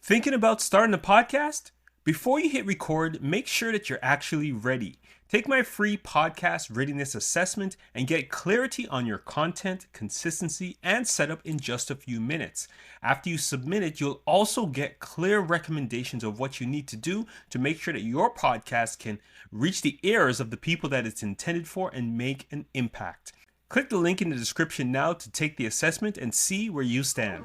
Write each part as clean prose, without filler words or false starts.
Thinking about starting a podcast? Before you hit record, make sure that you're actually ready. Take my free podcast readiness assessment and get clarity on your content, consistency, and setup in just a few minutes. After you submit it, you'll also get clear recommendations of what you need to do to make sure that your podcast can reach the ears of the people that it's intended for and make an impact. Click the link in the description now to take the assessment and see where you stand.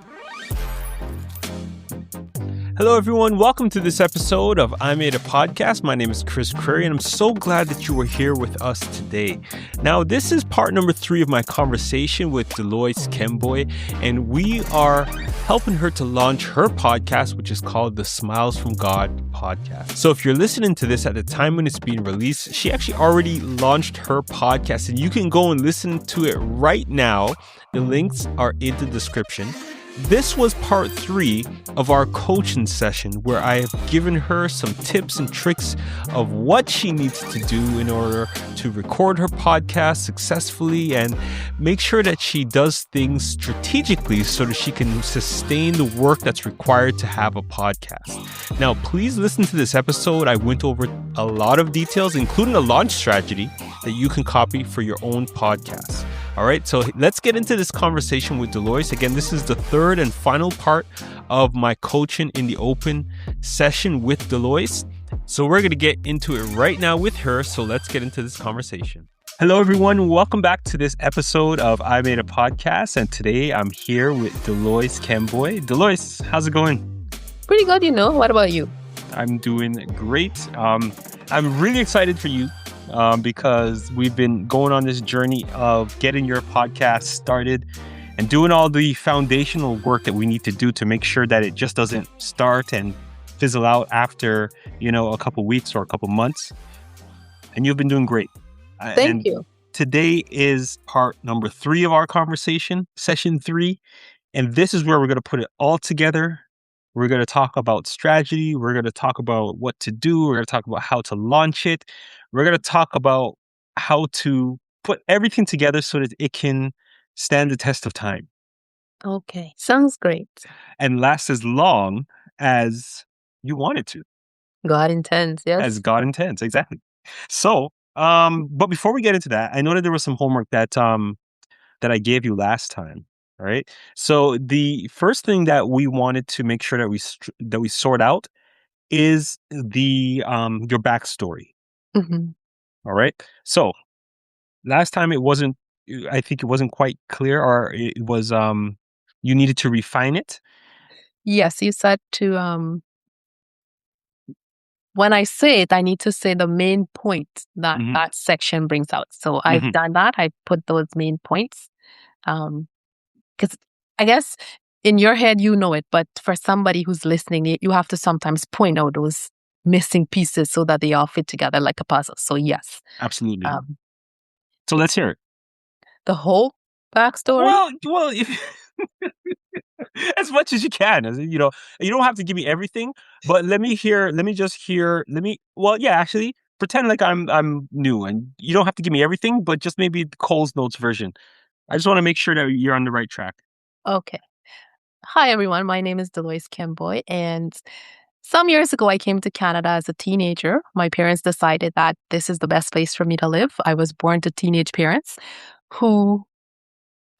Hello, everyone. Welcome to this episode of I Made a Podcast. My name is Chris Curry, and I'm so glad that you are here with us today. Now, this is part number 3 of my conversation with Delois Kimboi, and we are helping her to launch her podcast, which is called the Smiles from God podcast. So if you're listening to this at the time when it's being released, she actually already launched her podcast, and you can go and listen to it right now. The links are in the description. This was part 3 of our coaching session where I have given her some tips and tricks of what she needs to do in order to record her podcast successfully and make sure that she does things strategically so that she can sustain the work that's required to have a podcast. Now, please listen to this episode. I went over a lot of details, including a launch strategy that you can copy for your own podcast. All right, so let's get into this conversation with Delois. Again, this is the third and final part of my coaching in the open session with Delois. So we're going to get into it right now with her. So let's get into this conversation. Hello, everyone. Welcome back to this episode of I Made a Podcast. And today I'm here with Delois Kimboi. Delois, how's it going? Pretty good, What about you? I'm doing great. I'm really excited for you. Because we've been going on this journey of getting your podcast started and doing all the foundational work that we need to do to make sure that it just doesn't start and fizzle out after, a couple weeks or a couple months. And you've been doing great. Thank you. Today is part number 3 of our conversation, session 3. And this is where we're going to put it all together. We're going to talk about strategy. We're going to talk about what to do. We're going to talk about how to launch it. We're going to talk about how to put everything together so that it can stand the test of time. Okay. Sounds great. And last as long as you want it to. God intends, yes. As God intends, exactly. So, but before we get into that, I know that there was some homework that I gave you last time. All right. So the first thing that we wanted to make sure that we sort out is the your backstory. Mm-hmm. All right. So last time I think it wasn't quite clear, or it was you needed to refine it. Yes, you said to when I say it, I need to say the main point that that section brings out. So I've done that. I put those main points. Because I guess in your head, you know it, but for somebody who's listening, you have to sometimes point out those missing pieces so that they all fit together like a puzzle. So yes. Absolutely. So let's hear it. The whole backstory? Well, if as much as you can, you don't have to give me everything, but actually pretend like I'm new and you don't have to give me everything, but just maybe the Cole's Notes version. I just want to make sure that you're on the right track. Okay. Hi, everyone. My name is Delois Kimboi, and some years ago, I came to Canada as a teenager. My parents decided that this is the best place for me to live. I was born to teenage parents who,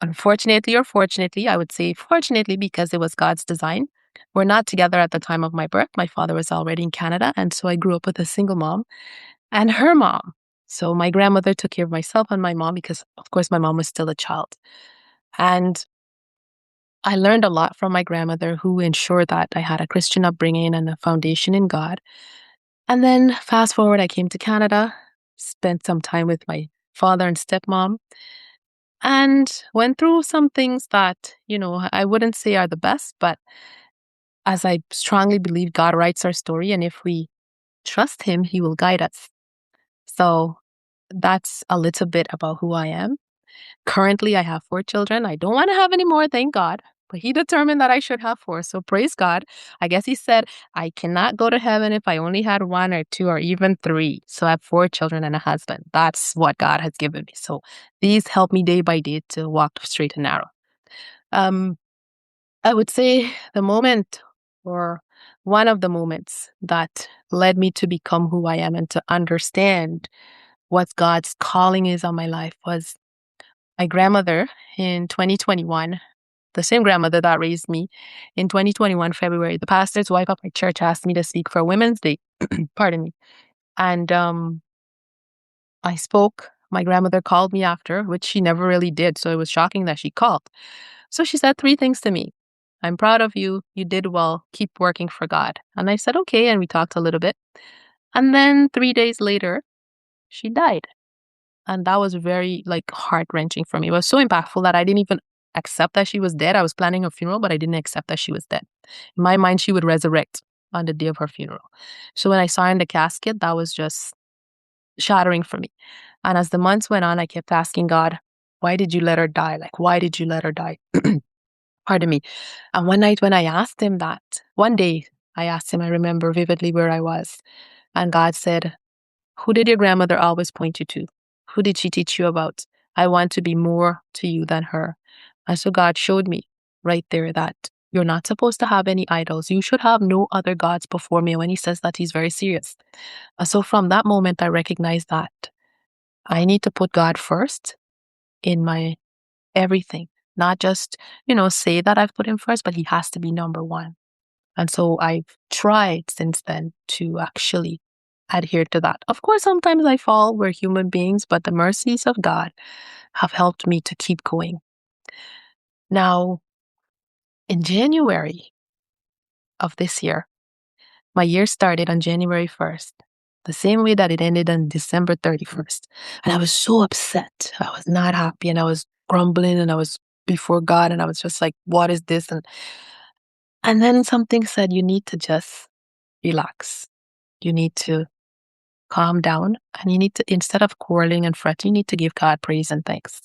unfortunately or fortunately, I would say fortunately because it was God's design, were not together at the time of my birth. My father was already in Canada, and so I grew up with a single mom and her mom. So my grandmother took care of myself and my mom because, of course, my mom was still a child. And I learned a lot from my grandmother, who ensured that I had a Christian upbringing and a foundation in God. And then fast forward, I came to Canada, spent some time with my father and stepmom, and went through some things that, I wouldn't say are the best, but as I strongly believe, God writes our story. And if we trust Him, He will guide us. So that's a little bit about who I am. Currently, I have 4 children. I don't want to have any more, thank God. But He determined that I should have 4. So praise God. I guess He said, I cannot go to heaven if I only had 1 or 2 or even 3. So I have 4 children and a husband. That's what God has given me. So these help me day by day to walk straight and narrow. I would say the moment or one of the moments that led me to become who I am and to understand what God's calling is on my life was my grandmother in 2021, the same grandmother that raised me. In 2021, February, the pastor's wife of my church asked me to speak for Women's Day. Pardon me. And I spoke. My grandmother called me after, which she never really did. So it was shocking that she called. So she said three things to me. I'm proud of you. You did well. Keep working for God. And I said, okay. And we talked a little bit. And then 3 days later, she died. And that was very heart-wrenching for me. It was so impactful that I didn't even accept that she was dead. I was planning a funeral, but I didn't accept that she was dead. In my mind, she would resurrect on the day of her funeral. So when I saw her in the casket, that was just shattering for me. And as the months went on, I kept asking God, why did you let her die? Why did you let her die? Pardon me. And one night when I asked him that, one day I asked him, I remember vividly where I was. And God said, who did your grandmother always point you to? Who did she teach you about? I want to be more to you than her. And so God showed me right there that you're not supposed to have any idols. You should have no other gods before me. And when he says that, he's very serious. And so from that moment, I recognized that I need to put God first in my everything. Not just, say that I've put him first, but he has to be number one. And so I've tried since then to actually adhere to that. Of course, sometimes I fall. We're human beings, but the mercies of God have helped me to keep going. Now, in January of this year, my year started on January 1st, the same way that it ended on December 31st. And I was so upset. I was not happy and I was grumbling and I was before God and I was just like, what is this? And then something said, you need to just relax. You need to calm down and you need to, instead of quarreling and fretting, you need to give God praise and thanks.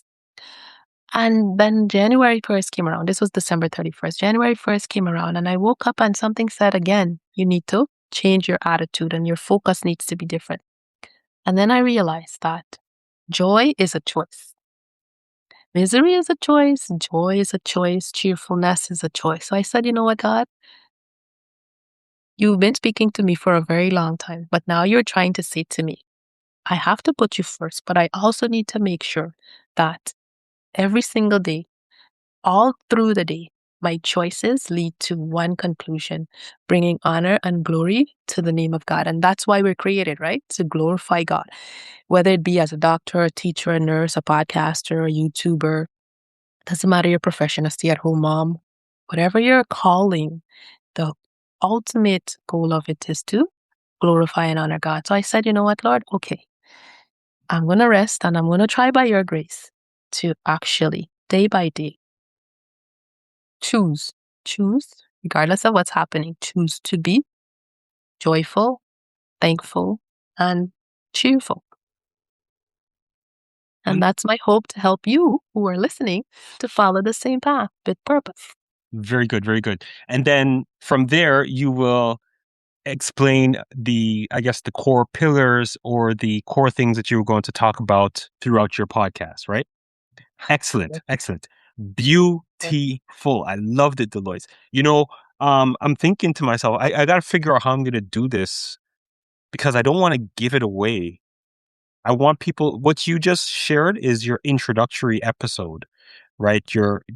And then January 1st came around. This was December 31st. January 1st came around and I woke up and something said again, you need to change your attitude and your focus needs to be different. And then I realized that joy is a choice. Misery is a choice. Joy is a choice. Cheerfulness is a choice. So I said, you know what, God? You've been speaking to me for a very long time, but now you're trying to say to me, I have to put you first, but I also need to make sure that every single day, all through the day, my choices lead to one conclusion, bringing honor and glory to the name of God. And that's why we're created, right? To glorify God, whether it be as a doctor, a teacher, a nurse, a podcaster, a YouTuber, doesn't matter your profession, a stay-at-home mom, whatever your calling, the ultimate goal of it is to glorify and honor God. So I said, you know what, Lord? Okay, I'm going to rest and I'm going to try by your grace to actually, day by day, choose, regardless of what's happening, choose to be joyful, thankful, and cheerful. And that's my hope to help you who are listening to follow the same path with purpose. Very good, very good. And then from there, you will explain the core pillars or the core things that you were going to talk about throughout your podcast, right? Excellent, excellent. Beautiful. I loved it, Delois. I'm thinking to myself, I got to figure out how I'm going to do this because I don't want to give it away. I want people, what you just shared is your introductory episode, right?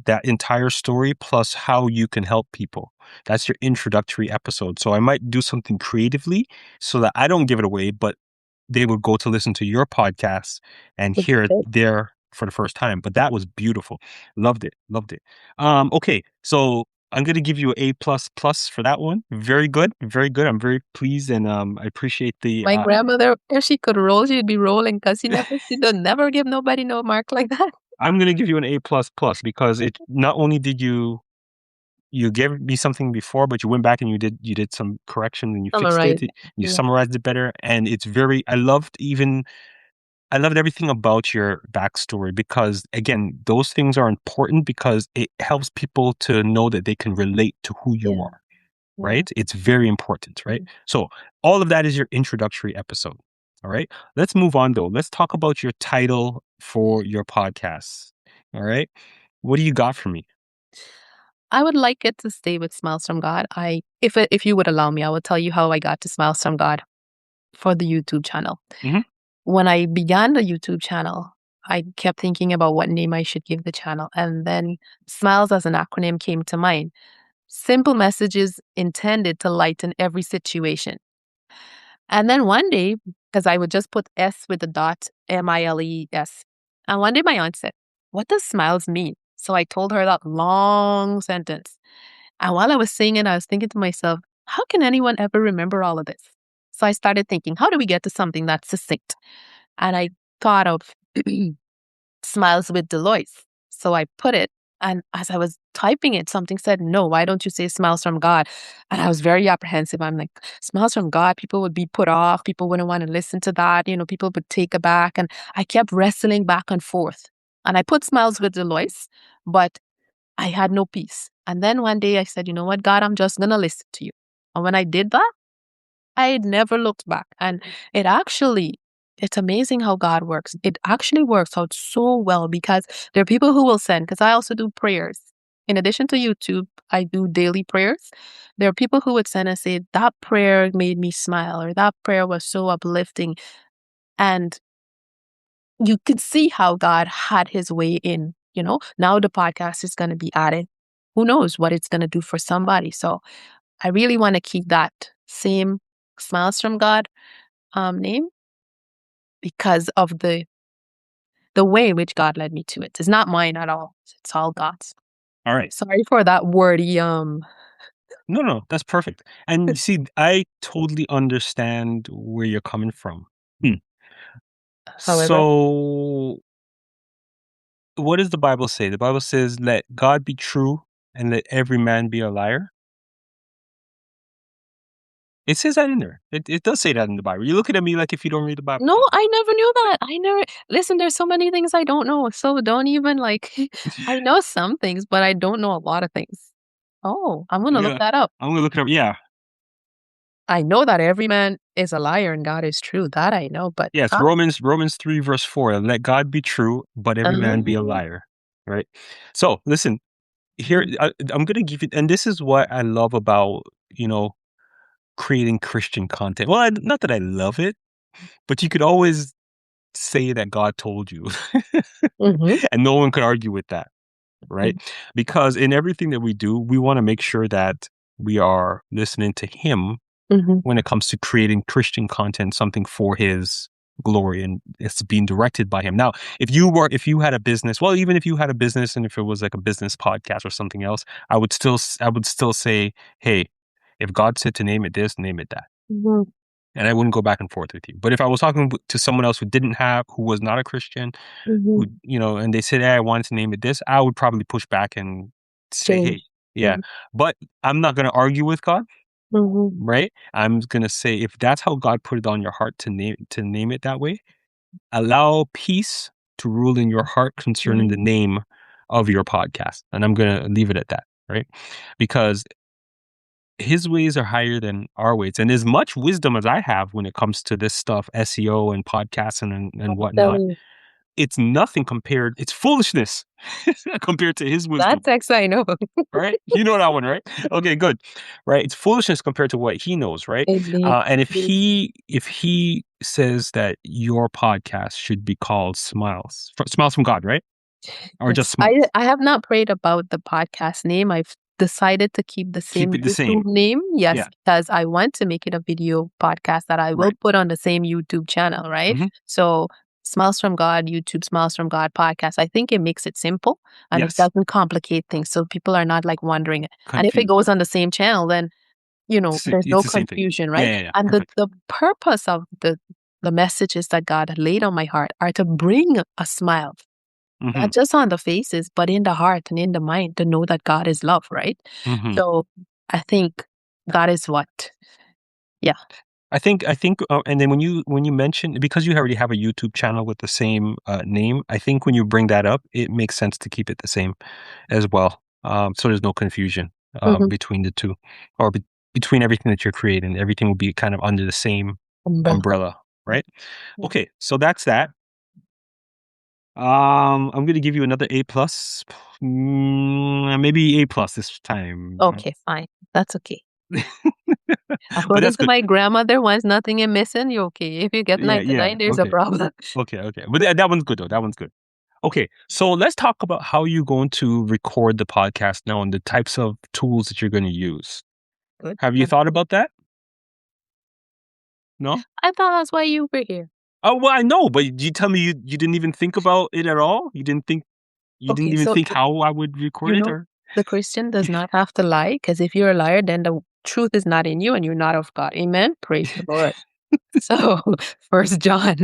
That entire story plus how you can help people. That's your introductory episode. So I might do something creatively so that I don't give it away, but they would go to listen to your podcast and hear it there for the first time. But that was beautiful. Loved it. Loved it. Okay. So I'm going to give you an A++ for that one. Very good. Very good. I'm very pleased and I appreciate the My grandmother, if she could roll, she'd be rolling because she never give nobody no mark like that. I'm going to give you an A++ because it not only did you gave me something before, but you went back and you did some correction and you fixed it. You summarized it better. And it's I loved everything about your backstory because again, those things are important because it helps people to know that they can relate to who you are, right? It's very important, right? So all of that is your introductory episode. All right. Let's move on though. Let's talk about your title for your podcast. All right. What do you got for me? I would like it to stay with Smiles from God. If you would allow me, I will tell you how I got to Smiles from God for the YouTube channel. Mhm. When I began the YouTube channel, I kept thinking about what name I should give the channel. And then Smiles as an acronym came to mind. Simple messages intended to lighten every situation. And then one day, because I would just put S with the dot, Miles. And one day my aunt said, "What does smiles mean?" So I told her that long sentence. And while I was saying it, I was thinking to myself, how can anyone ever remember all of this? So I started thinking, how do we get to something that's succinct? And I thought of Smiles with Delois. So I put it, and as I was typing it, something said, "No, why don't you say Smiles from God?" And I was very apprehensive. I'm like, Smiles from God, people would be put off. People wouldn't want to listen to that. People would take aback. And I kept wrestling back and forth. And I put Smiles with Delois, but I had no peace. And then one day I said, you know what, God, I'm just going to listen to you. And when I did that, I never looked back. And it actually, it's amazing how God works. It actually works out so well because there are people who will send, because I also do prayers. In addition to YouTube, I do daily prayers. There are people who would send and say, that prayer made me smile, or that prayer was so uplifting. And you could see how God had his way in, now the podcast is going to be added. Who knows what it's going to do for somebody. So I really want to keep that same Smiles from God name because of the way in which God led me to it. It's not mine at all. It's all God's. All right. Sorry for that wordy No, that's perfect. And you see, I totally understand where you're coming from. Hmm. however. So, what does the Bible say? The Bible says, "Let God be true and let every man be a liar." It says that in there. It does say that in the Bible. You're looking at me like if you don't read the Bible. No, I never knew that. I never listen, there's so many things I don't know. So don't even like I know some things, but I don't know a lot of things. Oh, I'm gonna look Yeah, that up. I'm gonna look it up. Yeah, I know that every man is a liar and God is true. That I know, but yeah. It's God. Romans 3 verse 4. Let God be true, but every man be a Oh. liar. Right. So listen here. Mhm, I'm gonna give you, and this is what I love about you know creating Christian content. Well, not that I love it, but you could always say that God told you, mhm, and no one could argue with that, right? mhm, Because in everything that we do, we want to make sure that we are listening to Him mhm, when it comes to creating Christian content, something for His glory, and it's being directed by Him. Now, if you had a business, well, even if you had a business, and if it was like a business podcast or something else, I would still say, hey, if God said to name it this, name it that. mhm, And I wouldn't go back and forth with you. But if I was talking to someone else who was not a Christian, mhm. and they said, "Hey, I wanted to name it this," I would probably push back and say, "Hey, Change. yeah," Mhm, but I'm not going to argue with God, mhm, right? I'm going to say, if that's how God put it on your heart to name it that way, allow peace to rule in your heart concerning the mhm, name of your podcast, and I'm going to leave it at that, right? Because his ways are higher than our ways. And as much wisdom as I have when it comes to this stuff, SEO and podcasting and I'm whatnot, telling you. it's nothing compared. It's foolishness compared to his wisdom. That text I know. Right? You know that one, right? Okay, good. Right? It's foolishness compared to what he knows, right? Indeed. And Indeed. if he says that your podcast should be called Smiles from God, right? Or just Yes. I Smiles. I have not prayed about the podcast name. I've decided to keep the Keep same it the same. YouTube name. Yes, Yeah. because I want to make it a video podcast that I will Right. put on the same YouTube channel, right? Hmm. So Smiles from God, YouTube Smiles from God podcast. I think it makes it simple and it Yes. doesn't complicate things. So people are not like wondering. And if it Confused. goes on the same channel, then there's It's no the same thing. confusion, Yeah, right? yeah, yeah. And the Perfect. the purpose of the messages that God had laid on my heart are to bring a smile, Hmm. not just on the faces, but in the heart and in the mind to know that God is love, right? Hmm. So I think that is what, yeah. And then when you mention, because you already have a YouTube channel with the same name, I think when you bring that up, it makes sense to keep it the same as well. So there's no confusion Hmm. between the two, or between everything that you're creating. Everything will be kind of under the same Umbrella. umbrella, right? Yeah. Okay, so that's that. I'm gonna give you another A plus. Maybe A plus this time. Okay, fine. That's okay. But According that's to good. my grandmother, once nothing is missing, you're okay. If you get Yeah, yeah. 99, there's a Okay. problem. Okay. But that one's good though. That one's good. Okay, so let's talk about how you're going to record the podcast now and the types of tools that you're going to use. Good. Have you thought about that? No? I thought that's why you were here. Oh, well, I know, but you tell me you didn't even think about it at all? You didn't Okay, even so think how I would record you it know, or the Christian does not have to lie, because if you're a liar, then the truth is not in you and you're not of God. Amen. Praise the Lord. So, First John,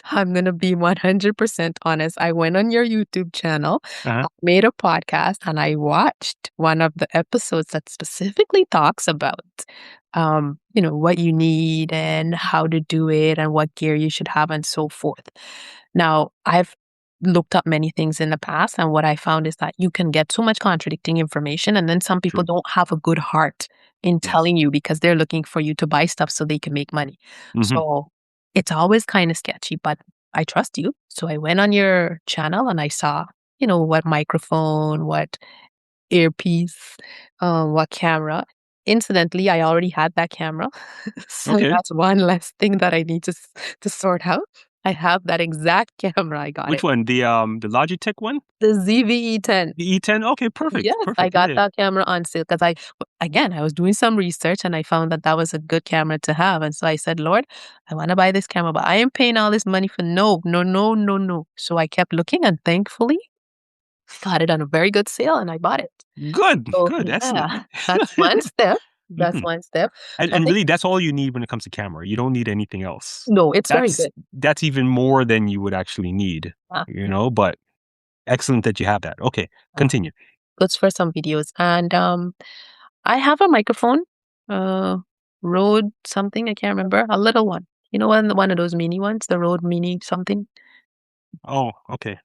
I'm gonna be 100% honest. I went on your YouTube channel, uh-huh. I made a podcast, and I watched one of the episodes that specifically talks about, what you need and how to do it and what gear you should have and so forth. Now, I've looked up many things in the past, and what I found is that you can get so much contradicting information, and then some people True. don't have a good heart in Yes. telling you because they're looking for you to buy stuff so they can make money. Mhm. So it's always kind of sketchy, but I trust you. So I went on your channel and I saw, what microphone, what earpiece, what camera. Incidentally, I already had that camera. So Okay. that's one less thing that I need to sort out. I have that exact camera. I got Which it. one? The Logitech one? The ZVE10. The E10? Okay, perfect. Yes, I Perfect. Yeah, got yeah. that camera on sale because I was doing some research and I found that that was a good camera to have. And so I said, Lord, I want to buy this camera, but I am paying all this money for no, no, no, no, no. So I kept looking and thankfully got it on a very good sale and I bought it. Good. So Good. Excellent. yeah, that's one step. That's Mhm. one step. I And think, really, that's all you need when it comes to camera. You don't need anything else. no, it's very That's good. that's even more than you would actually need, Uh, but excellent that you have that. Okay, uh, continue. Good for some videos. And I have a microphone, uh, Rode something, I can't remember, a little one. You know, one of those mini ones, the Rode Mini something. Oh, okay.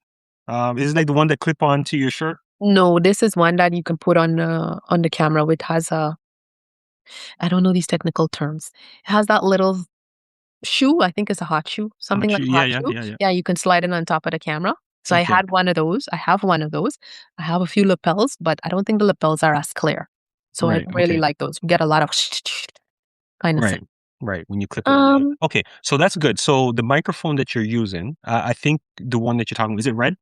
Is it like the one that clip onto your shirt? No, this is one that you can put on the camera, which has a, I don't know these technical terms. It has that little shoe, I think it's a hot shoe, something like a Yeah, hot yeah, shoe. yeah, yeah. Yeah, you can slide it on top of the camera. So I Okay, had one of those. I have one of those. I have a few lapels, but I don't think the lapels are as clear. So I right. don't really Okay, like those. We get a lot of kind of right, thing. right. When you clip it on the Um, okay, so that's good. So the microphone that you're using, I think the one that you're talking, is it red?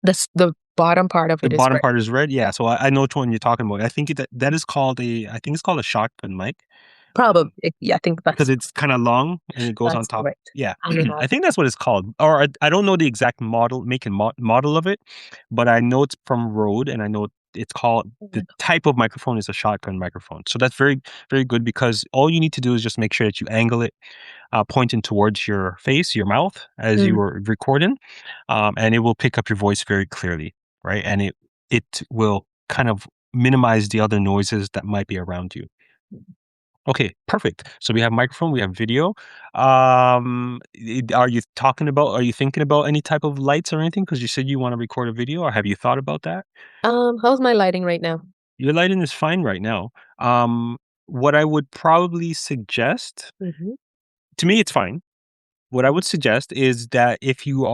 the bottom part of The it is bottom red. part is red. Yeah. So I know which one you're talking about. I think that is called I think it's called a shotgun mic. Probably, yeah, I think Because it's kinda long and it goes on that's top. correct. Yeah. I mean, I think that's what it's called, or I don't know the exact model make and model of it, but I know it's from Rode, and I know it's called the type of microphone is a shotgun microphone. So that's very, very good because all you need to do is just make sure that you angle it, pointing towards your face, your mouth as you mm, were recording, and it will pick up your voice very clearly, right? And it will kind of minimize the other noises that might be around you. Okay, perfect. So we have microphone, we have video. Are you thinking about any type of lights or anything? Because you said you want to record a video, or have you thought about that? how's my lighting right now? Your lighting is fine right now. What I would probably suggest, Mhm. to me, it's fine. What I would suggest is that if you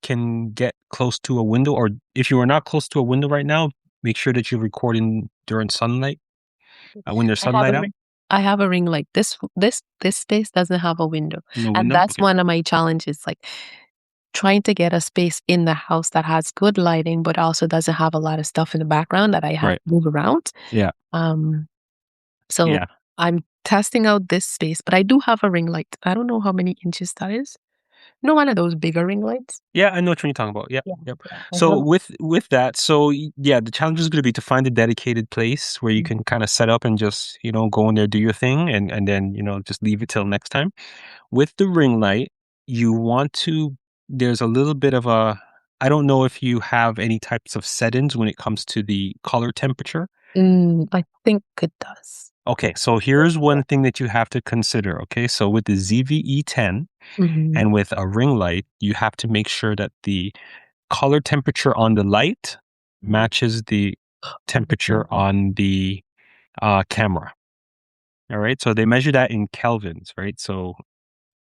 can get close to a window, or if you are not close to a window right now, make sure that you're recording during sunlight, when there's I have sunlight a out. ring. I have a ring light. This space doesn't have a window, No and window. that's Okay. one of my challenges. Like trying to get a space in the house that has good lighting, but also doesn't have a lot of stuff in the background that I have Right. to move around. Yeah. Um, so Yeah. I'm testing out this space, but I do have a ring light. I don't know how many inches that is. No, one of those bigger ring lights. Yeah, I know what you're talking about. Yep, Yeah, yep. yeah. I So have. with that, yeah, the challenge is going to be to find a dedicated place where you can kind of set up and just go in there, do your thing, and then just leave it till next time. With the ring light, you want to. There's a little bit of a. I don't know if you have any types of settings when it comes to the color temperature. I think it does. Okay, so here's one thing that you have to consider. Okay, so with the ZVE10 Mhm. and with a ring light, you have to make sure that the color temperature on the light matches the temperature on the camera. All right. So they measure that in kelvins, right? So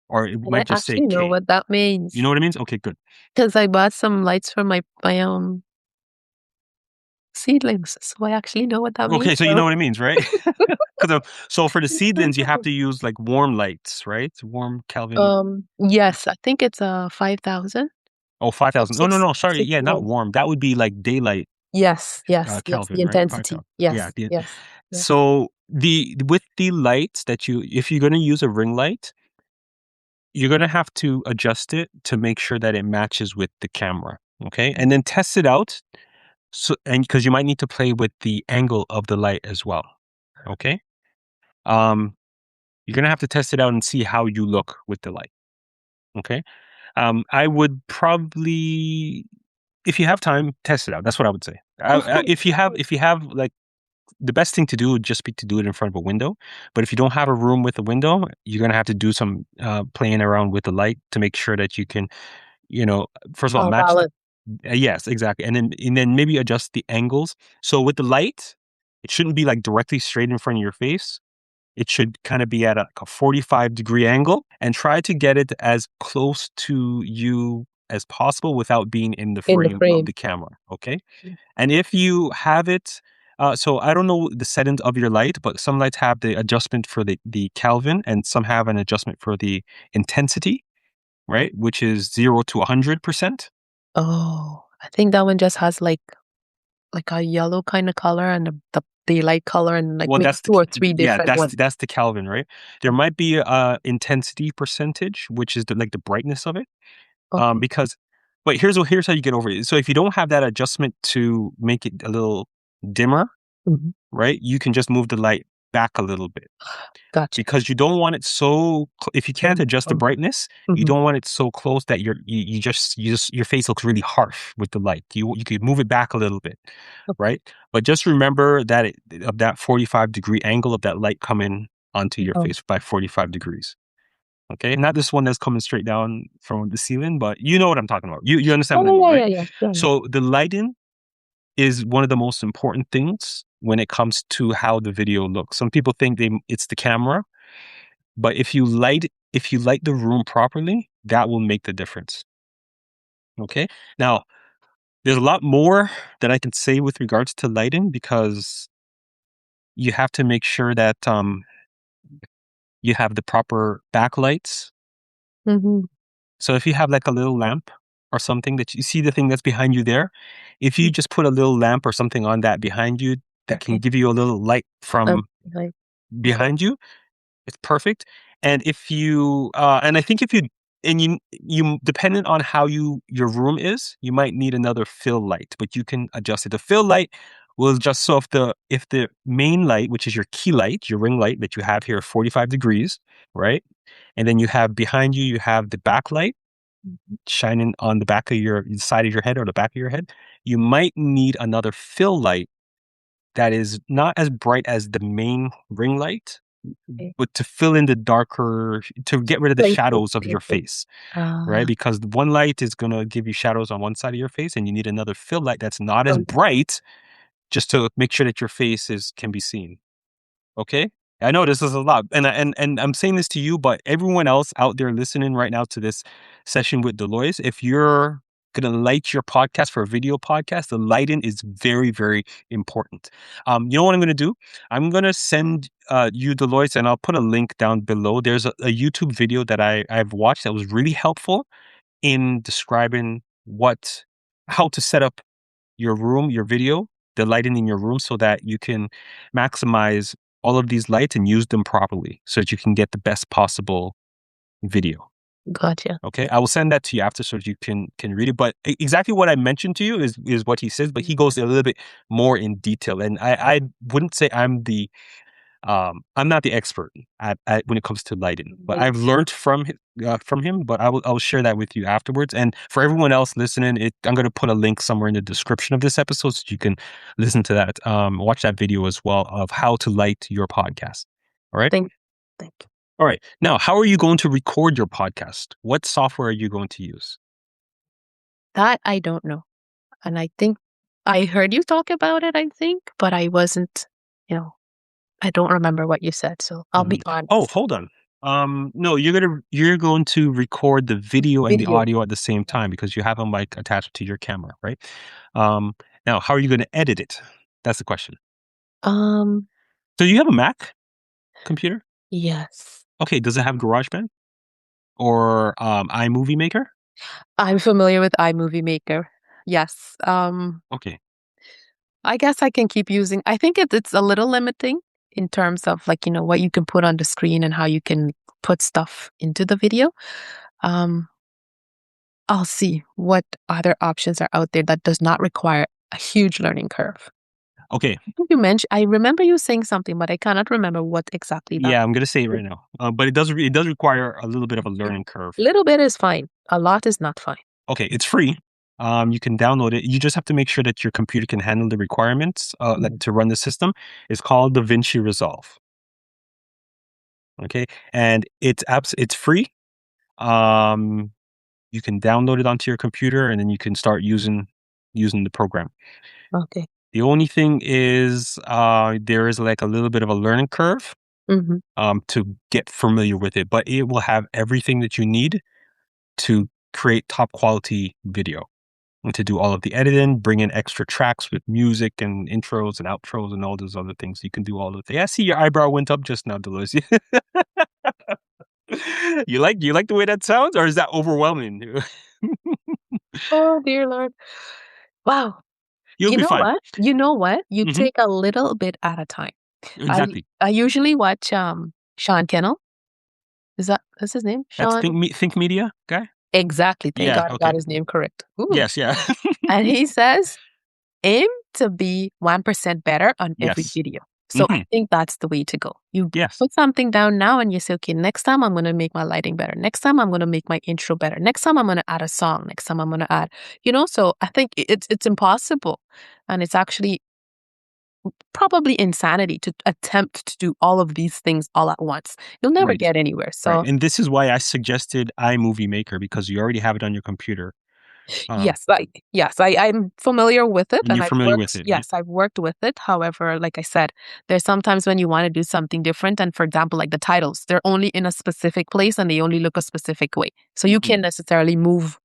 or it And I might just say actually know K. what that You means know what it means? Okay, good. because I bought some lights for my seedlings, so I actually know what that Okay, means so you now. know what it means, right? Because so for the seedlings, you have to use like warm lights, right? Warm Kelvin. Yes, I think it's 5,000, Oh, 5,000. No, no, no. Sorry. Yeah, not 6,000. warm. That would be like daylight Yes, yes, yes, the Kelvin, right? intensity. 5,000. Yeah. Yes, yes, yes. So with the lights that if you're going to use a ring light, you're going to have to adjust it to make sure that it matches with the camera. Okay. And then test it out. So, and because you might need to play with the angle of the light as well. Okay. Um, you're going to have to test it out and see how you look with the light. Okay. I would probably, if you have time, test it out. That's what I would say. Of course, If you of have, course. like, the best thing to do would just be to do it in front of a window. But if you don't have a room with a window, you're gonna have to do some playing around with the light to make sure that you can, first of all, match. Valid. Yes, exactly, and then maybe adjust the angles. So with the light, it shouldn't be like directly straight in front of your face. It should kind of be at a 45-degree angle, and try to get it as close to you as possible without being in the In the frame of frame. the camera. Okay. And if you have it, so I don't know the settings of your light, but some lights have the adjustment for the Kelvin, and some have an adjustment for the intensity, right? Which is 0 to 100%. Oh, I think that one just has like a yellow kind of color and the light color and like Well, maybe that's two or three yeah, different ones. that's the Kelvin, right? There Okay. might be a intensity percentage, which is like the brightness of it. Okay. Because, but here's how you get over it. So if you don't have that adjustment to make it a little dimmer, Mhm. right? You can just move the light back a little bit, Gotcha. because you don't want it so. If you can't adjust the brightness, you Mhm. don't want it so close that your face looks really harsh with the light. You could move it back a little bit, Okay. right? But just remember that of that 45-degree angle of that light coming onto your Oh. face by 45 degrees. Okay, not this one that's coming straight down from the ceiling, but you know what I'm talking about. You understand what I Oh, mean, yeah, right? yeah, yeah, yeah, yeah. So the lighting is one of the most important things when it comes to how the video looks. Some people think it's the camera, but if you light the room properly, that will make the difference. Okay? Now, there's a lot more that I can say with regards to lighting, because you have to make sure that you have the proper backlights. Mhm. So if you have like a little lamp or something, that you see the thing that's behind you there, if you Mm. just put a little lamp or something on that behind you, that can Okay. give you a little light from Like, okay. behind you, it's perfect. And I think if you, and you dependent on how your room is, you might need another fill light, but you can adjust it. The fill light will adjust. So if the main light, which is your key light, your ring light that you have here, 45 degrees, right? And then you have behind you, you have the backlight Mhm. shining on the back of your side of your head or the back of your head. You might need another fill light that is not as bright as the main ring light, Okay. but to fill in the darker, to get rid of the Places, shadows of your places. face, right? Ah, Because the one light is going to give you shadows on one side of your face, and you need another fill light that's not as oh, bright, just to make sure that your face can be seen. Okay. I know this is a lot, and I'm saying this to you, but everyone else out there listening right now to this session with Delois, if you're gonna light your podcast for a video podcast, the lighting is very, very important. You know what I'm gonna do? I'm gonna send you Delois, and I'll put a link down below. There's a YouTube video that I've watched that was really helpful in describing how to set up your room, your video, the lighting in your room, so that you can maximize all of these lights and use them properly so that you can get the best possible video. gotcha. Okay. I will send that to you after so that you can read it. But exactly what I mentioned to you is what he says, but he goes a little bit more in detail. And I wouldn't say I'm not the expert at when it comes to lighting, but I've learned from him. But I will share that with you afterwards. And for everyone else listening, I'm going to put a link somewhere in the description of this episode so you can listen to that, watch that video as well of how to light your podcast. All right. Thank, thank you. All right. Now, how are you going to record your podcast? What software are you going to use? That I don't know. And I think I heard you talk about it, I think, but I wasn't, you know, I don't remember what you said, so I'll be Oh, honest. hold on. No, you're going to record the video and the Video. audio at the same time because you have them like attached to your camera, right? Um, Now how are you going to edit it? That's the question. Um, So you have a Mac computer? yes. Okay, does it have GarageBand or iMovie Maker? I'm familiar with iMovie Maker. Yes. Okay. I guess I can keep using. I think it's a little limiting in terms of like, what you can put on the screen and how you can put stuff into the video. Um, I'll see what other options are out there that does not require a huge learning curve. Okay. I think you mentioned, I remember you saying something, but I cannot remember what exactly that Yeah, I'm gonna say it is. right now. But it does require a little bit of a learning curve. Little bit is fine. A lot is not fine. Okay, it's free. You can download it. You just have to make sure that your computer can handle the requirements like Mhm. to run the system. It's called DaVinci Resolve. Okay, and it's free. Um, you can download it onto your computer, and then you can start using the program. Okay. The only thing is, there is like a little bit of a learning curve Hmm. to get familiar with it, but it will have everything that you need to create top quality video and to do all of the editing, bring in extra tracks with music and intros and outros and all those other things. You can do all of the. Yeah, I see your eyebrow went up just now, Delois. You like the way that sounds, or is that overwhelming? Oh, dear Lord. Wow. You'll You be know fine. what? You know what? You Hmm. take a little bit at a time. I Exactly. I usually watch Sean Kennel. That's his name? That's Sean. Think Media guy. Exactly. Thank Yeah. God I got Okay. his name correct. Ooh. Yes. Yeah. And he says, aim to be 1% better on every Yes. video. So I Hmm. think that's the way to go. You Yes. put something down now and you say, okay, next time I'm going to make my lighting better. Next time I'm going to make my intro better. Next time I'm going to add a song. Next time I'm going to add, so I think it's impossible. And it's actually probably insanity to attempt to do all of these things all at once. You'll never Right. get anywhere. Right. So And this is why I suggested iMovie Maker because you already have it on your computer. Um, I'm familiar with it, and and you're familiar with it. I've worked with it. However, like I said, there's sometimes when you want to do something different, and for example, like the titles, they're only in a specific place and they only look a specific way. So you Mhm. can't necessarily move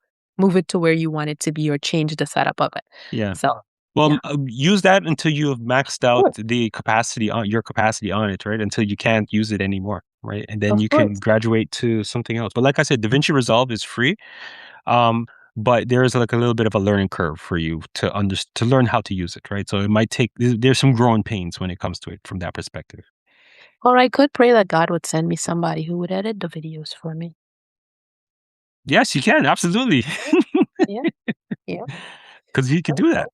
it to where you want it to be or change the setup of it. Yeah. So Well, yeah, use that until you have maxed out sure, the capacity on your capacity on it, right? Until you can't use it anymore, right? And then of you can course. graduate to something else. But like I said, DaVinci Resolve is free. Um, but there is like a little bit of a learning curve for you to learn how to use it, right? So it might take there's some growing pains when it comes to it from that perspective. Or I could pray that God would send me somebody who would edit the videos for me. Yes, you can absolutely, Yeah, yeah. because you could do that.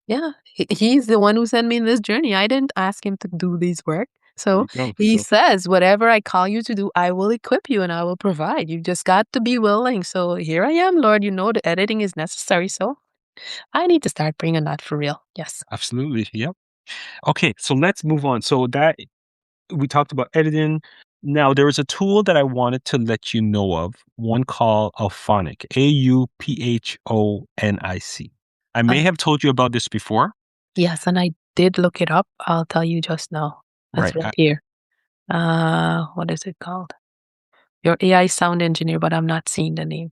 Yeah, he's the one who sent me in this journey. I didn't ask him to do these work. There So you go. he So says, whatever I call you to do, I will equip you and I will provide. You just got to be willing. So here I am, Lord. You know the editing is necessary. So I need to start bringing that for real. Yes. absolutely, yep. Okay, so let's move on. So that we talked about editing. Now, there is a tool that I wanted to let you know of, one called Auphonic, Auphonic. I may I, have told you about this before, yes, and I did look it up. I'll tell you just now. It's right? right here. What is it called? Your AI sound engineer, but I'm not seeing the name.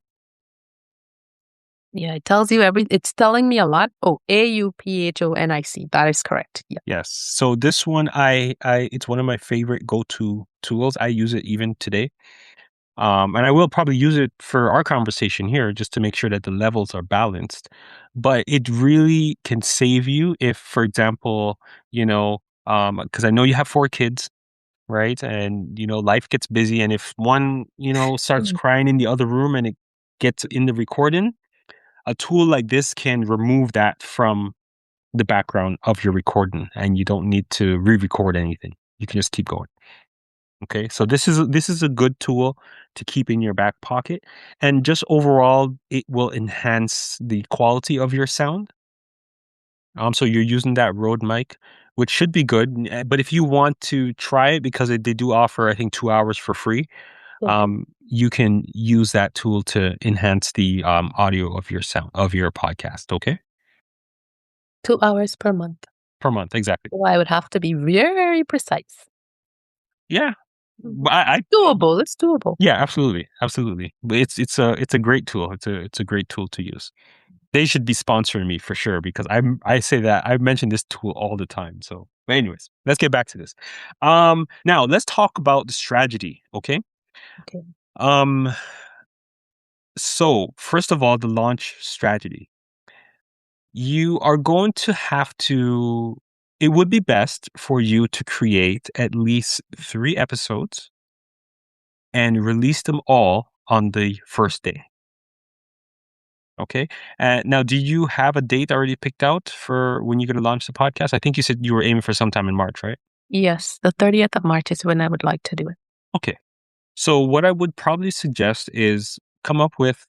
Yeah, it tells you it's telling me a lot. Oh, Auphonic. That is correct. Yeah. Yes. So this one, it's one of my favorite go-to tools. I use it even today. And I will probably use it for our conversation here just to make sure that the levels are balanced. But it really can save you if, for example, because I know you have 4 kids, right? And, life gets busy. And if one, starts Mhm. crying in the other room and it gets in the recording, a tool like this can remove that from the background of your recording and you don't need to re-record anything. You can just keep going. Okay, so this is a good tool to keep in your back pocket, and just overall, it will enhance the quality of your sound. So you're using that Rode mic, which should be good. But if you want to try it, because they do offer, I think, 2 hours for free, Mhm. you can use that tool to enhance the audio of your sound of your podcast. Okay, 2 hours per month. per month, exactly. So I would have to be very precise. Yeah. Mhm. I Doable. It's doable. yeah, absolutely, absolutely. But it's a great tool. It's a great tool to use. They should be sponsoring me for sure because I say that I mention this tool all the time. So, but anyways, let's get back to this. Now let's talk about the strategy. Okay. Okay. Um, so first of all, the launch strategy. You are going to have to. It would be best for you to create at least 3 episodes and release them all on the first day. Okay. Now, do you have a date already picked out for when you're going to launch the podcast? I think you said you were aiming for sometime in March, right? Yes, the 30th of March is when I would like to do it. Okay. So, what I would probably suggest is come up with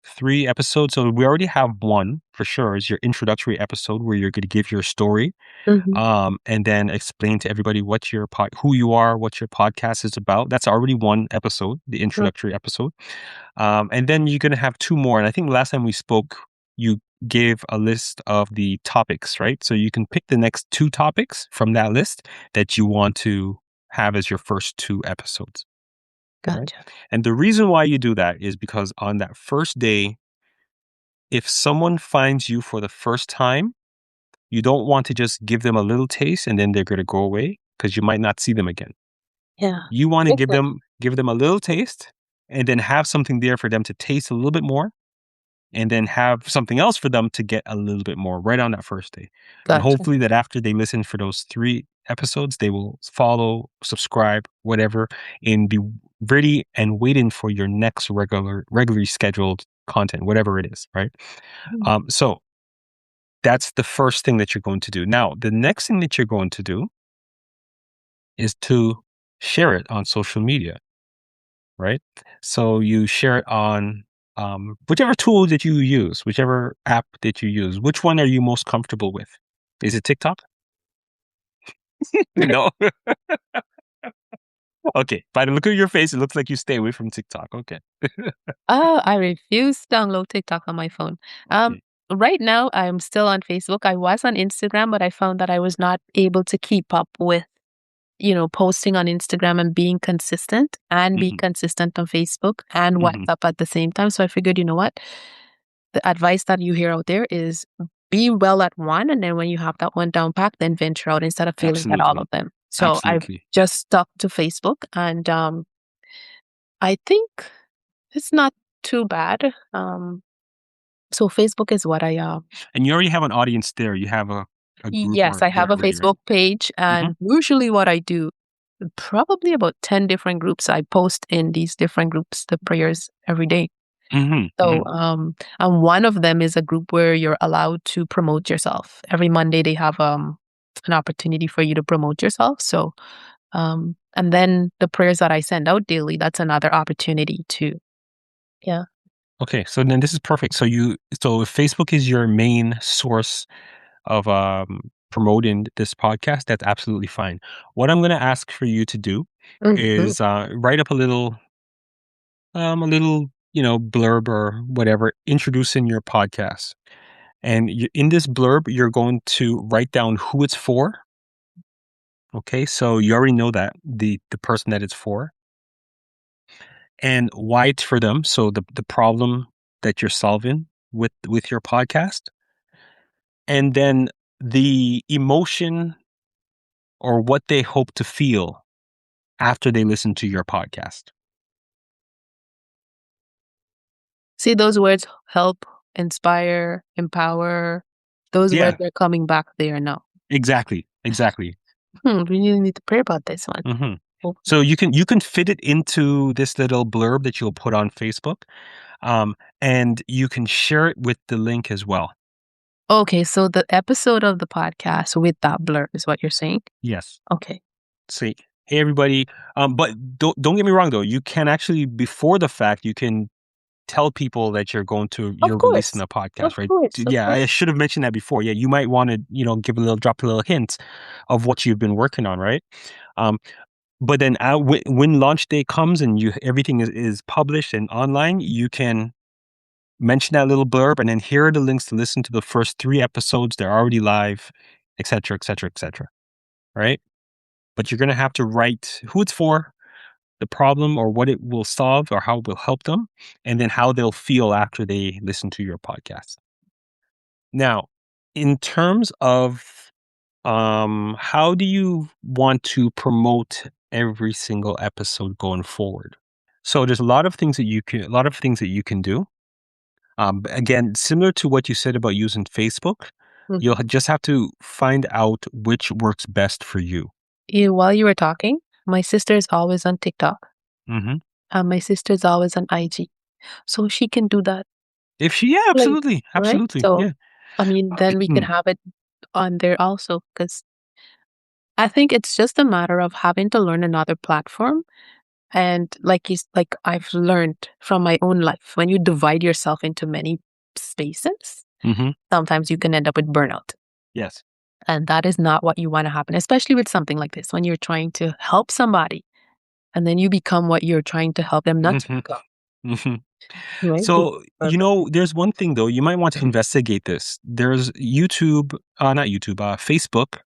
3 episodes. So, we already have one for sure is your introductory episode where you're going to give your story, Mhm. and then explain to everybody who you are, what your podcast is about. That's already one episode, the Mm. introductory episode. And then you're going to have two more. And I think last time we spoke, you gave a list of the topics, right? So you can pick the next 2 topics from that list that you want to have as your first 2 episodes. Right. Gotcha. And the reason why you do that is because on that first day, if someone finds you for the first time, you don't want to just give them a little taste and then they're going to go away because you might not see them again. Yeah. You want to give Okay. them a little taste and then have something there for them to taste a little bit more and then have something else for them to get a little bit more right on that first day. And Gotcha. hopefully that after they listen for those 3 episodes, they will follow, subscribe, whatever, and be ready and waiting for your next regularly scheduled content, whatever it is, right? Mm. So that's the first thing that you're going to do. Now, the next thing that you're going to do is to share it on social media, right? So you share it on whichever tool that you use, whichever app that you use. Which one are you most comfortable with? Is it TikTok? No. Okay. By the look of your face, it looks like you stay away from TikTok. Okay. Oh, I refuse to download TikTok on my phone. Um, Okay. right now, I'm still on Facebook. I was on Instagram, but I found that I was not able to keep up with, posting on Instagram and being consistent and be Hmm. consistent on Facebook and Hmm. WhatsApp at the same time. So I figured, you know what? The advice that you hear out there is be well at one. And then when you have that one down packed, then venture out instead of failing at all Absolutely. of them. So I've Absolutely. just stuck to Facebook and I think it's not too bad. So Facebook is what I And you already have an audience there. You have a group yes, or I there have a already, right? Facebook page Hmm. and usually what I do, probably about 10 different groups. I post in these different groups the prayers every day. Hmm. So, Hmm. and one of them is a group where you're allowed to promote yourself. Every Monday they have an opportunity for you to promote yourself. So, and then the prayers that I send out daily, that's another opportunity too. Yeah. Okay. So then this is perfect. So if Facebook is your main source of promoting this podcast, that's absolutely fine. What I'm going to ask for you to do Mhm. is write up a little blurb or whatever introducing your podcast. And in this blurb, you're going to write down who it's for. Okay, so you already know that the person that it's for and why it's for them. So the problem that you're solving with your podcast, and then the emotion or what they hope to feel after they listen to your podcast. See those words help, inspire, empower. Those words Yeah, are coming back there now. exactly, exactly. We really need to pray about this one. Hmm. Oh, So you can fit it into this little blurb that you'll put on Facebook, and you can share it with the link as well. okay, so the episode of the podcast with that blur is what you're saying? Yes. Okay. Say, hey everybody. But don't get me wrong though. You can actually before the fact you can tell people that Of you're releasing course. a podcast, Of right? course. Of Yeah, course. I should have mentioned that before. Yeah, you might want to drop a little hint of what you've been working on, right? Um, but then when launch day comes and everything is published and online, you can mention that little blurb and then here are the links to listen to the first 3 episodes. They're already live, etc., etc., etc. Right? But you're gonna have to write who it's for, the problem or what it will solve or how it will help them, and then how they'll feel after they listen to your podcast. Now, in terms of how do you want to promote every single episode going forward? So there's a lot of things that you can do. Again, similar to what you said about using Facebook, you'll Mhm. just have to find out which works best for you. While you were talking, my sister is always on TikTok. Hmm. My sister's always on IG. So she can do that. Yeah, Like, absolutely, right? absolutely, So, yeah. I mean, then we can Mm, have it on there also because I think it's just a matter of having to learn another platform. And like I've learned from my own life, when you divide yourself into many spaces, hmm. sometimes you can end up with burnout. Yes. And that is not what you want to happen, especially with something like this, when you're trying to help somebody and then you become what you're trying to help them not to Hmm. become, Hmm. right? So, Purpose. there's one thing though, you might want to investigate this. There's YouTube, not YouTube, Facebook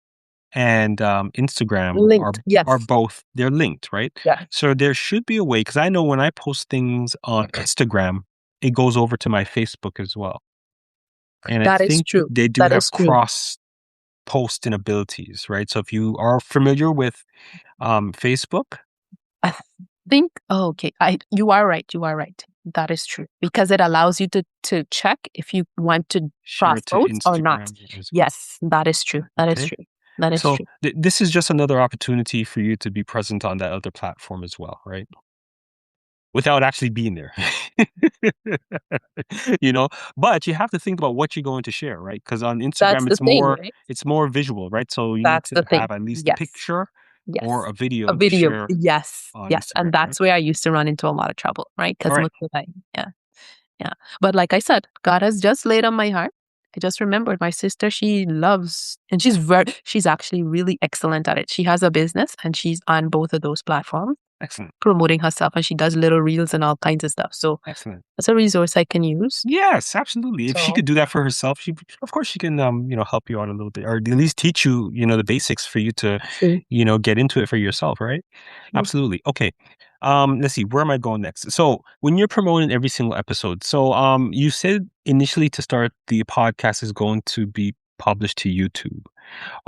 and Instagram Linked. are Yes. both they're linked, right? Yeah. So there should be a way because I know when I post things on Instagram, it goes over to my Facebook as well, and I That is think true. they do That have is true. cross posting abilities, right? So if you are familiar with Facebook, I think, oh, okay. You are right. You are right. That is true because it allows you to check if you want to share cross it to post or not. Instagram as well. Yes, that is true. That is Okay, true. That is so true. this is just another opportunity for you to be present on that other platform as well, right? Without actually being there. You know? But you have to think about what you're going to share, right? Because on That's Instagram, the thing, right? it's more visual, right? So you need That's to the have thing. at least a Yes. picture or Yes. a A video to video. share Yes. on Yes. And Instagram, right? that's where I used to run into a lot of trouble, right? Because Alright. most of the time, yeah. Yeah. But like I said, God has just laid on my heart. I just remembered my sister, she loves, and she's actually really excellent at it. She has a business and she's on both of those platforms Excellent. promoting herself and she does little reels and all kinds of stuff. So Excellent. that's a resource I can use. Yes, absolutely. If she So could do that for herself, of course she can, help you out a little bit or at least teach you, the basics for you to, true. get into it for yourself, right? True. Absolutely. Okay. Let's see, where am I going next? So when you're promoting every single episode, so you said initially to start the podcast is going to be published to YouTube.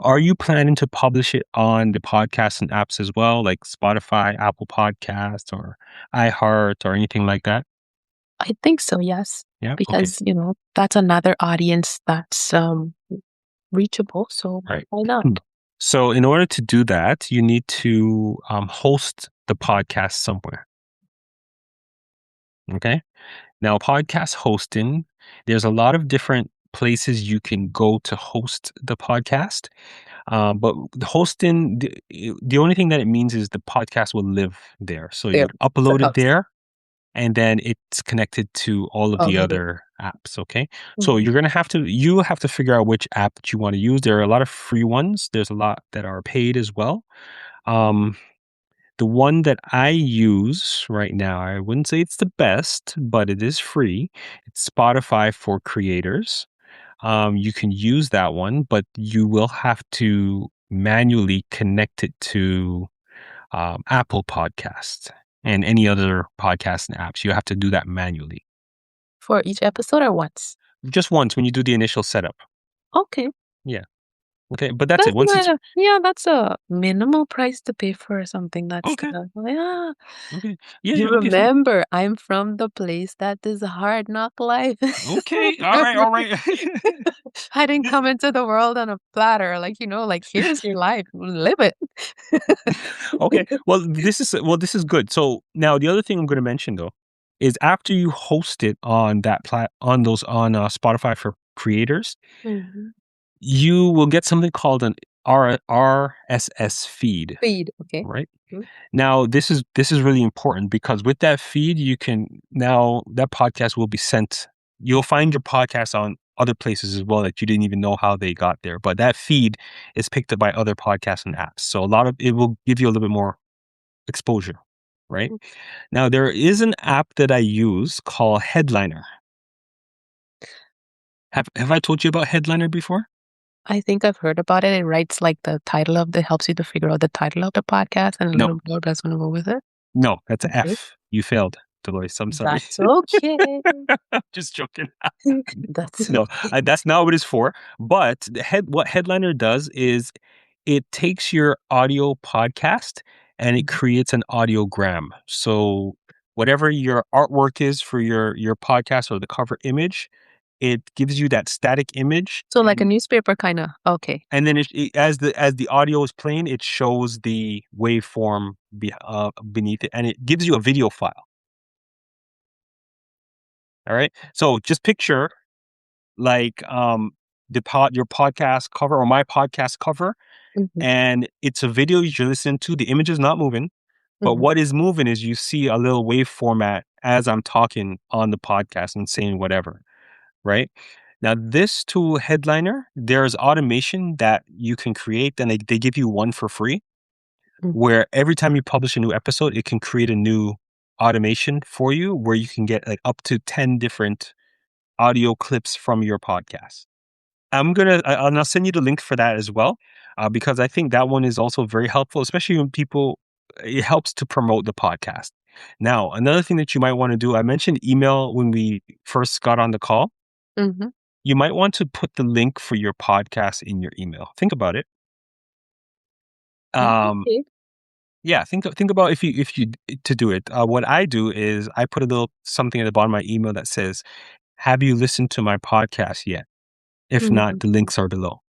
Are you planning to publish it on the podcast and apps as well, like Spotify, Apple Podcasts, or iHeart, or anything like that? I think so, yes. Yeah. Okay. Because, that's another audience that's reachable. So Right. why not? So in order to do that, you need to host the podcast somewhere. Okay. Now, podcast hosting, there's a lot of different places you can go to host the podcast. But the hosting, the only thing that it means is the podcast will live there. So There. you It's a upload it host. there and then it's connected to all of Oh, the maybe. other apps. Okay. So Mhm. you have to figure out which app that you want to use. There are a lot of free ones. There's a lot that are paid as well. Um, the one that I use right now, I wouldn't say it's the best, but it is free. It's Spotify for creators. You can use that one, but you will have to manually connect it to Apple Podcasts and any other podcast and apps. You have to do that manually. For each episode or once? Just once when you do the initial setup. Okay. Yeah. Okay. But that's it. Once it's Yeah, that's a minimal price to pay for something that's okay. yeah. Okay. Yeah. You Yeah. Okay. Fine. remember, I'm from the place that is a hard knock life. Okay. All right. All right. I didn't come into the world on a platter, like here's your life, live it. Okay. Well, this is good. So now the other thing I'm going to mention though is after you host it on on those on Spotify for creators, Mhm. you will get something called an RSS feed, Feed, okay. right? Mhm. Now this is really important because with that feed, you can now that podcast will be sent. You'll find your podcast on other places as well that you didn't even know how they got there. But that feed is picked up by other podcasts and apps. So a lot of it will give you a little bit more exposure, right? Now there is an app that I use called Headliner. Have I told you about Headliner before? I think I've heard about it. It writes like the title of the helps you to figure out the title of the podcast and a No. little blurb that's gonna go with it. No, that's a Okay. F. You failed, Delois. I'm sorry. That's okay. Just joking. That's No, okay. that's not what it's for. But what Headliner does is it takes your audio podcast and it Mhm, creates an audiogram. So whatever your artwork is for your podcast or the cover image, it gives you that static image, so like a newspaper kinda okay. and then as the audio is playing, it shows the waveform beneath it, and it gives you a video file. All right. So just picture like your podcast cover or my podcast cover, Mhm, and it's a video you're listening to. The image is not moving, but mhm, what is moving is you see a little wave format as I'm talking on the podcast and saying whatever. Right. Now, this tool, Headliner, there's automation that you can create, and they give you one for free, mhm. where every time you publish a new episode, it can create a new automation for you where you can get like up to 10 different audio clips from your podcast. And I'll send you the link for that as well, because I think that one is also very helpful, especially when it helps to promote the podcast. Now, another thing that you might want to do, I mentioned email when we first got on the call. Mhm. You might want to put the link for your podcast in your email. Think about it. Oh, Um, okay. yeah, think about if you to do it. What I do is I put a little something at the bottom of my email that says, "Have you listened to my podcast yet? If not, Mhm. the links are below."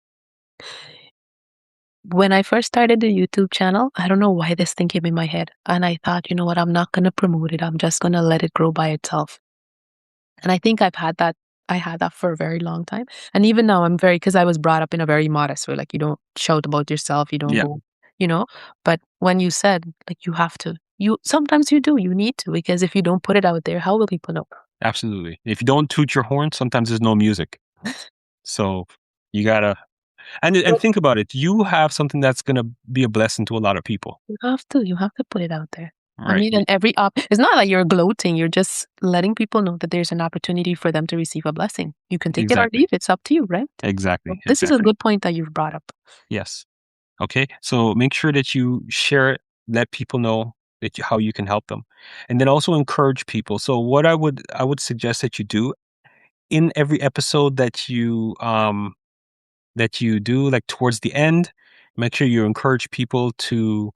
When I first started the YouTube channel, I don't know why this thing came in my head, and I thought, "You know what? I'm not gonna promote it. I'm just gonna let it grow by itself." And I think I had that for a very long time. And even now I'm very because I was brought up in a very modest way, like, you don't shout about yourself, you don't Yeah, go, you know? But when you said, like, you have to, you sometimes you do, you need to, because if you don't put it out there, how will people know? absolutely. If you don't toot your horn, sometimes there's no music. So you gotta and But think about it. You have something that's gonna be a blessing to a lot of people, you have to put it out there. I right? mean, and every it's not like you're gloating, you're just letting people know that there's an opportunity for them to receive a blessing. You can take it or Exactly, leave, it's up to you, right? Well, exactly, this is a exactly. good point that you've brought up. Yes. Okay. So make sure that you share it, let people know how you can help them, and then also encourage people. So what I would suggest that you do in every episode that you do, like towards the end, make sure you encourage people to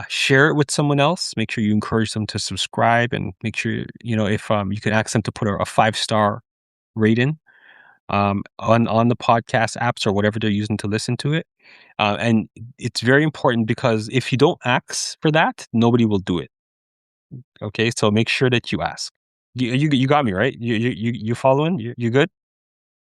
share it with someone else. Make sure you encourage them to subscribe, and make sure if you can ask them to put a 5-star rating on the podcast apps or whatever they're using to listen to it. And it's very important because if you don't ask for that, nobody will do it. Okay, so make sure that you ask. You got me right. You following? You good?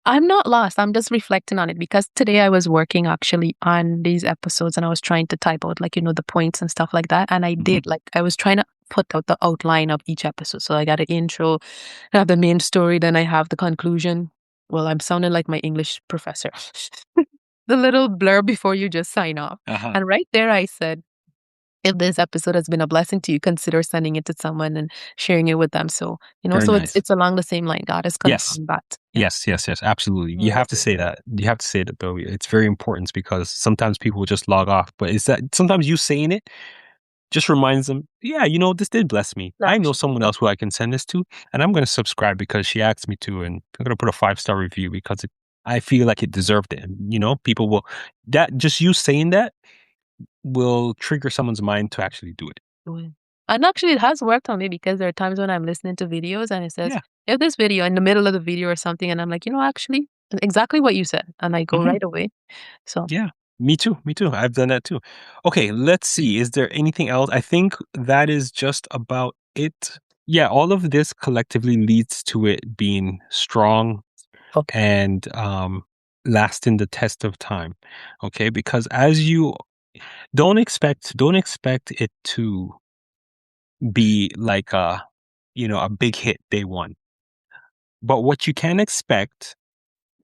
I'm not lost. I'm just reflecting on it because today I was working actually on these episodes and I was trying to type out like, the points and stuff like that. And I Hmm. did like, I was trying to put out the outline of each episode. So I got an intro, I have the main story, then I have the conclusion. Well, I'm sounding like my English professor. The little blurb before you just sign off. Uh huh. And right there I said, if this episode has been a blessing to you, consider sending it to someone and sharing it with them. So, Very so it's nice. it's along the same line. God has Yes. confirmed that. Yeah. Yes, yes, yes, absolutely. You Mm. have to say that. You have to say that though. It's very important because sometimes people will just log off. But it's that sometimes you saying it just reminds them, yeah, this did bless me. I know Actually. someone else who I can send this to, and I'm going to subscribe because she asked me to, and I'm going to put a 5-star review because I feel like it deserved it. And, people will just you saying that will trigger someone's mind to actually do it. Doing. And actually, it has worked on me because there are times when I'm listening to videos and it says, Yeah. "If this video in the middle of the video or something," and I'm like, actually, exactly what you said, and I go Hmm. right away. So Yeah. Me too. Me too. I've done that too. Okay. Let's see. Is there anything else? I think that is just about it. Yeah. All of this collectively leads to it being strong okay, and lasting the test of time. Okay, because as you don't expect it to be like a big hit day one. But what you can expect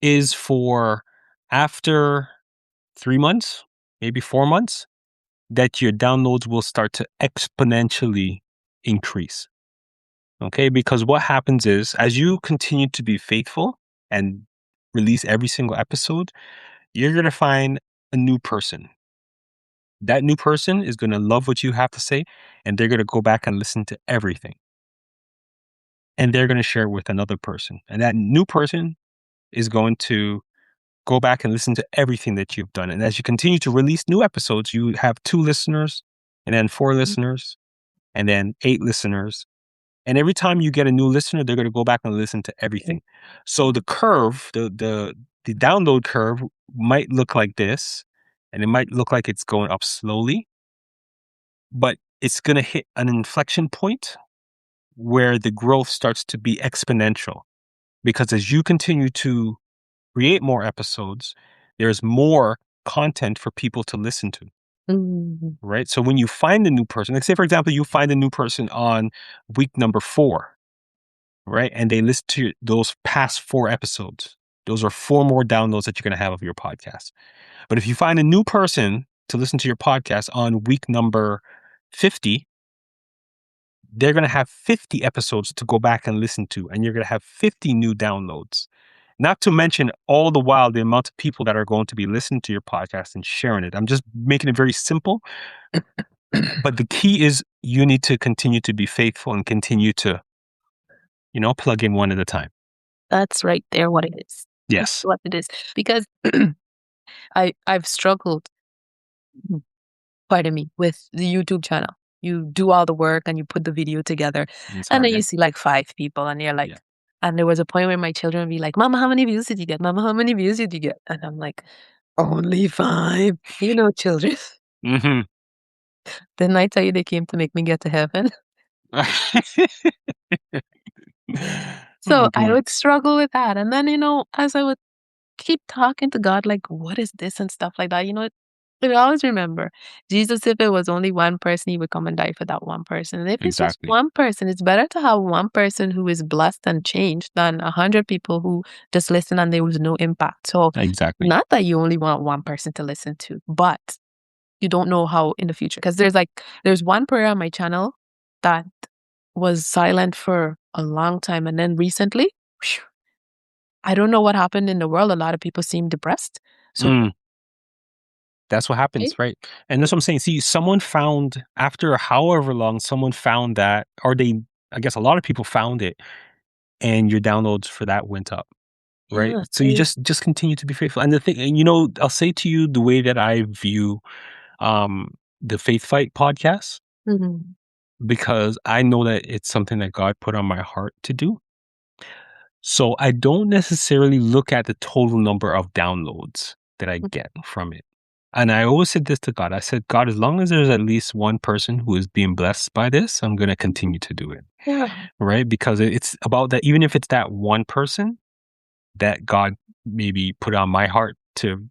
is for after 3 months, maybe 4 months, that your downloads will start to exponentially increase. Okay, because what happens is as you continue to be faithful and release every single episode, you're going to find a new person. That new person is going to love what you have to say, and they're going to go back and listen to everything. And they're going to share it with another person. And that new person is going to go back and listen to everything that you've done. And as you continue to release new episodes, you have 2 listeners, and then 4 listeners, and then 8 listeners. And every time you get a new listener, they're going to go back and listen to everything. So the curve, the download curve might look like this, and it might look like it's going up slowly, but it's going to hit an inflection point where the growth starts to be exponential. Because as you continue to create more episodes, there's more content for people to listen to. Right? So when you find a new person, like say, for example, you find a new person on week number 4, right? And they listen to those past 4 episodes. Those are 4 more downloads that you're going to have of your podcast. But if you find a new person to listen to your podcast on week number 50, they're going to have 50 episodes to go back and listen to, and you're going to have 50 new downloads. Not to mention all the while the amount of people that are going to be listening to your podcast and sharing it. I'm just making it very simple. But the key is you need to continue to be faithful and continue to, plug in one at a time. That's right there what it is. Yes. That's what it is. Because I've struggled, pardon me, with the YouTube channel. You do all the work and you put the video together. And then you see like 5 people and you're like, and there was a point where my children would be like, Mama, how many views did you get? Mama, how many views did you get? And I'm like, only 5. Children. Mm-hmm. Didn't I tell you they came to make me get to heaven? So I would struggle with that. And then, as I would keep talking to God, like, what is this and stuff like that, I always remember Jesus, if it was only one person, he would come and die for that one person. And if it's just one person, it's better to have one person who is blessed and changed than 100 people who just listen and there was no impact. So not that you only want one person to listen to, but you don't know how in the future. Because there's one prayer on my channel that was silent for a long time. And then recently, I don't know what happened in the world. A lot of people seem depressed. So that's what happens, right? And that's what I'm saying. See, someone found, after however long, someone found that, or I guess a lot of people found it, and your downloads for that went up, right? Yeah, so you just continue to be faithful. And the thing, and I'll say to you the way that I view the Faith Fight podcast, because I know that it's something that God put on my heart to do. So I don't necessarily look at the total number of downloads that I get from it. And I always said this to God. I said, God, as long as there's at least one person who is being blessed by this, I'm going to continue to do it. Yeah. Right? Because it's about that, even if it's that one person that God maybe put on my heart to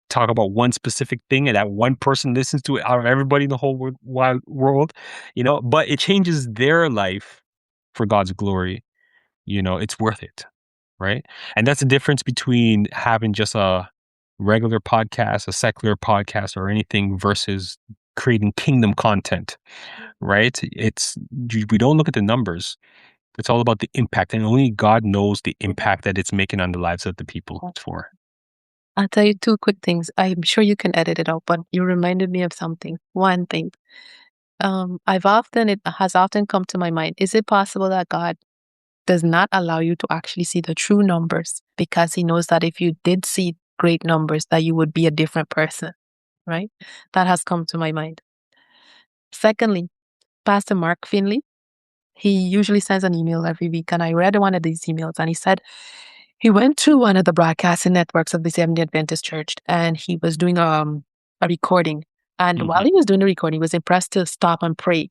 talk about one specific thing, and that one person listens to it out of everybody in the whole wide world, but it changes their life for God's glory. It's worth it. Right? And that's the difference between having just a regular podcast, a secular podcast, or anything versus creating kingdom content, right? We don't look at the numbers. It's all about the impact, and only God knows the impact that it's making on the lives of the people it's for. I'll tell you 2 quick things. I'm sure you can edit it out, but you reminded me of something. One thing. It has often come to my mind. Is it possible that God does not allow you to actually see the true numbers because he knows that if you did see great numbers, that you would be a different person, right? That has come to my mind. Secondly, Pastor Mark Finley, he usually sends an email every week, and I read one of these emails, and he said he went to one of the broadcasting networks of the Seventh-day Adventist Church, and he was doing a recording. And while he was doing the recording, he was impressed to stop and pray.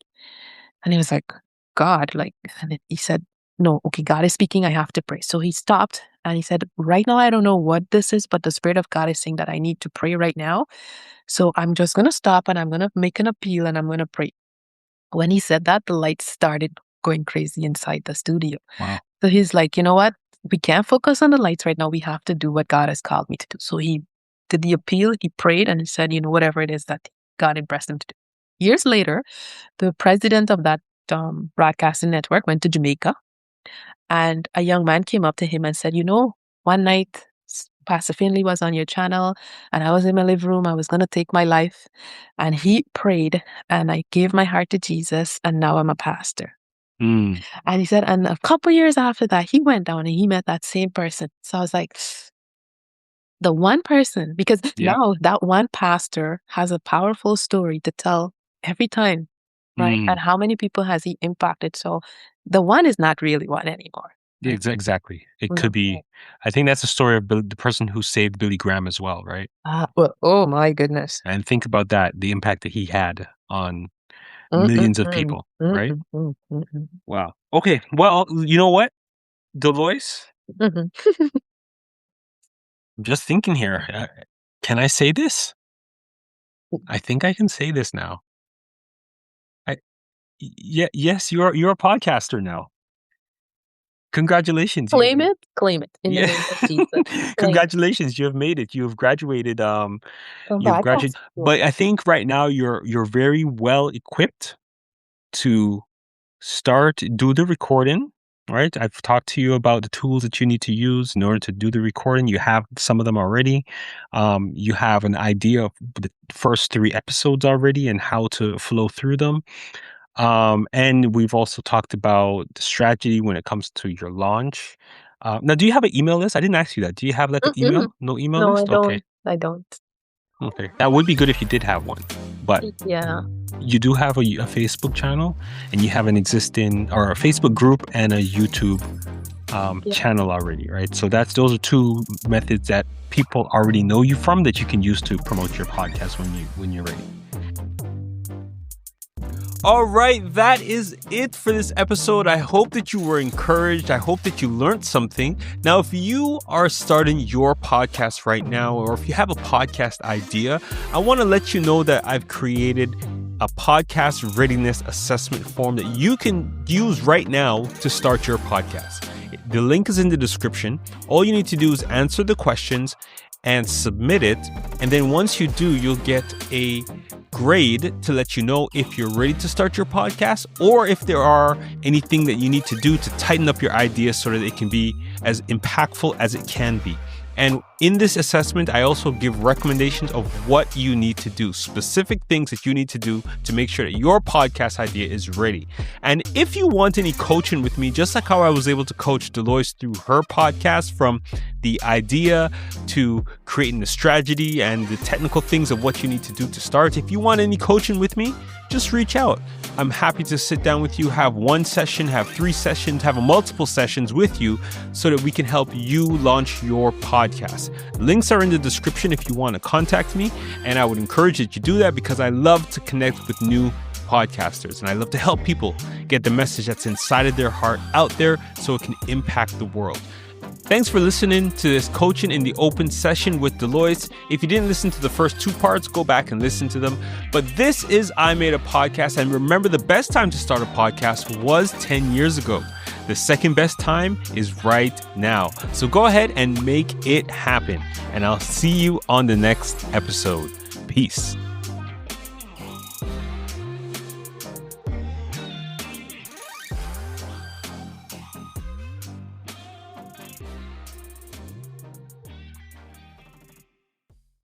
And he was like, God, and he said, no, okay, God is speaking, I have to pray. So he stopped and he said, right now, I don't know what this is, but the Spirit of God is saying that I need to pray right now. So I'm just going to stop and I'm going to make an appeal and I'm going to pray. When he said that, the lights started going crazy inside the studio. Wow. So he's like, you know what? We can't focus on the lights right now. We have to do what God has called me to do. So he did the appeal, he prayed, and he said, whatever it is that God impressed him to do. Years later, the president of that broadcasting network went to Jamaica, and a young man came up to him and said, one night Pastor Finley was on your channel, and I was in my living room. I was going to take my life. And he prayed, and I gave my heart to Jesus, and now I'm a pastor. Mm. And he said, and a couple years after that, he went down and he met that same person. So I was like, the one person, because now that one pastor has a powerful story to tell every time, right? And how many people has he impacted? So the one is not really one anymore. Right? Exactly. It could be. I think that's the story of the person who saved Billy Graham as well, right? Well, oh my goodness. And think about that, the impact that he had on millions of people, right? Wow. Okay. Well, you know what, Delois? I'm just thinking here. Can I say this? I think I can say this now. Yes, you're a podcaster now. Congratulations. Claim it in the name of Jesus. Congratulations, you have made it. You have graduated. You've graduated. But I think right now you're very well equipped to do the recording. Right? I've talked to you about the tools that you need to use in order to do the recording. You have some of them already. You have an idea of the first 3 episodes already and how to flow through them. And we've also talked about the strategy when it comes to your launch. Now, do you have an email list? I didn't ask you that. Do you have like an email? No email list? No, I don't. Okay. That would be good if you did have one. But you do have a Facebook channel, and you have an existing or a Facebook group and a YouTube channel already, right? So those are 2 methods that people already know you from that you can use to promote your podcast when you're ready. All right, that is it for this episode. I hope that you were encouraged. I hope that you learned something. Now, if you are starting your podcast right now, or if you have a podcast idea, I want to let you know that I've created a podcast readiness assessment form that you can use right now to start your podcast. The link is in the description. All you need to do is answer the questions and submit it. And then once you do, you'll get a grade to let you know if you're ready to start your podcast, or if there are anything that you need to do to tighten up your ideas so that it can be as impactful as it can be. And in this assessment, I also give recommendations of what you need to do, specific things that you need to do to make sure that your podcast idea is ready. And if you want any coaching with me, just like how I was able to coach Delois through her podcast, from the idea to creating the strategy and the technical things of what you need to do to start, if you want any coaching with me, just reach out. I'm happy to sit down with you, have 1 session, have 3 sessions, have multiple sessions with you so that we can help you launch your podcast. Links are in the description if you want to contact me, and I would encourage that you do that because I love to connect with new podcasters and I love to help people get the message that's inside of their heart out there so it can impact the world. Thanks for listening to this Coaching in the Open session with Delois. If you didn't listen to the first 2 parts, go back and listen to them. But this is I Made a Podcast. And remember, the best time to start a podcast was 10 years ago. The second best time is right now. So go ahead and make it happen. And I'll see you on the next episode. Peace.